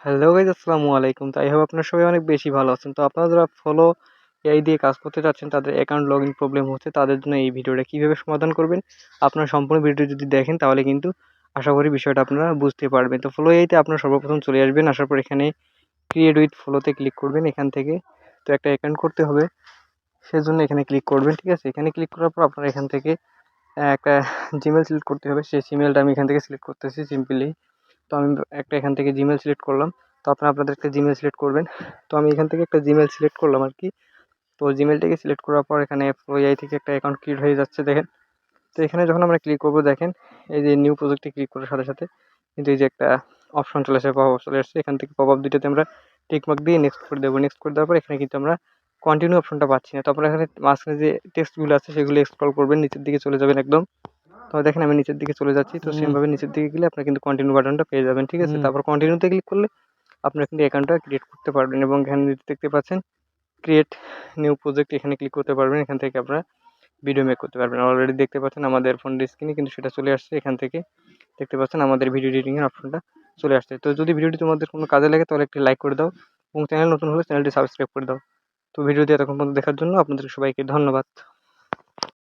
Hello guys, আসসালামু আলাইকুম। তো আই হোপ আপনারা সবাই অনেক বেশি ভালো আছেন। তো আপনারা যারা ফলো এআই দিয়ে কাজ করতে চাচ্ছেন, তাদের অ্যাকাউন্ট লগ ইন প্রবলেম হচ্ছে, তাদের জন্য এই ভিডিওটা কীভাবে সমাধান করবেন, আপনারা সম্পূর্ণ ভিডিও যদি দেখেন তাহলে কিন্তু আশা করি বিষয়টা আপনারা বুঝতে পারবেন। তো ফলো এআইতে আপনারা সর্বপ্রথম চলে আসবেন, আসার পর এখানে ক্রিয়েট উইথ ফলোতে ক্লিক করবেন। এখান থেকে তো একটা অ্যাকাউন্ট করতে হবে, সেজন্য এখানে ক্লিক করবেন। ঠিক আছে, এখানে ক্লিক করার পর আপনারা এখান থেকে একটা জিমেল সিলেক্ট করতে হবে। সেই জিমেলটা আমি এখান থেকে সিলেক্ট করতেছি সিম্পলি। তো আমি একটা এখান থেকে জিমেল সিলেক্ট করলাম। তো আপনাদের একটা জিমেল সিলেক্ট করবেন। তো আমি এখান থেকে একটা জিমেল সিলেক্ট করলাম আর কি। তো জিমেলটাকে সিলেক্ট করার পর এখানে ফ্লো এআই থেকে একটা অ্যাকাউন্ট ক্রিয়েট হয়ে যাচ্ছে দেখেন। তো এখানে যখন আমরা ক্লিক করবো দেখেন, এই যে নিউ প্রজেক্টে ক্লিক করার সাথে সাথে কিন্তু এই যে একটা অপশন চলে আসে, পপ আপ চলে আসছে। এখান থেকে পপ আপ দুইটাতে আমরা টিকমার্ক দিয়ে নেক্সট করে দেবো। নেক্সট করে দেওয়ার পর এখানে কিন্তু আমরা কন্টিনিউ অপশনটা পাচ্ছি না। তো আপনারা এখানে মাঝখানে যে টেক্সটগুলো আছে সেগুলো স্ক্রল করবেন, নিচের দিকে চলে যাবেন একদম। তো দেখেন আমি নিচের দিকে চলে যাচ্ছি। তো সেমভাবে নিচের দিকে গেলে আপনারা কিন্তু কন্টিনিউ বাটনটা পেয়ে যাবেন। ঠিক আছে, তারপর কন্টিনিউতে ক্লিক করলে আপনারা কিন্তু অ্যাকাউন্টটা ক্রিয়েট করতে পারবেন। এবং এখানে দেখতে পাচ্ছেন ক্রিয়েট নিউ প্রজেক্ট, এখানে ক্লিক করতে পারবেন। এখান থেকে আপনারা ভিডিও মেক করতে পারবেন। অলরেডি দেখতে পাচ্ছেন আমাদের ফোনের স্ক্রিনে কিন্তু সেটা চলে আসছে। এখান থেকে দেখতে পাচ্ছেন আমাদের ভিডিও এডিটিং এর অপশনটা চলে আসছে। তো যদি ভিডিওটি তোমাদের কোনো কাজে লাগে তাহলে একটি লাইক করে দাও, এবং চ্যানেল নতুন হলে চ্যানেলটি সাবস্ক্রাইব করে দাও। তো ভিডিওটি এতক্ষণ পর্যন্ত দেখার জন্য আপনাদের সবাইকে ধন্যবাদ।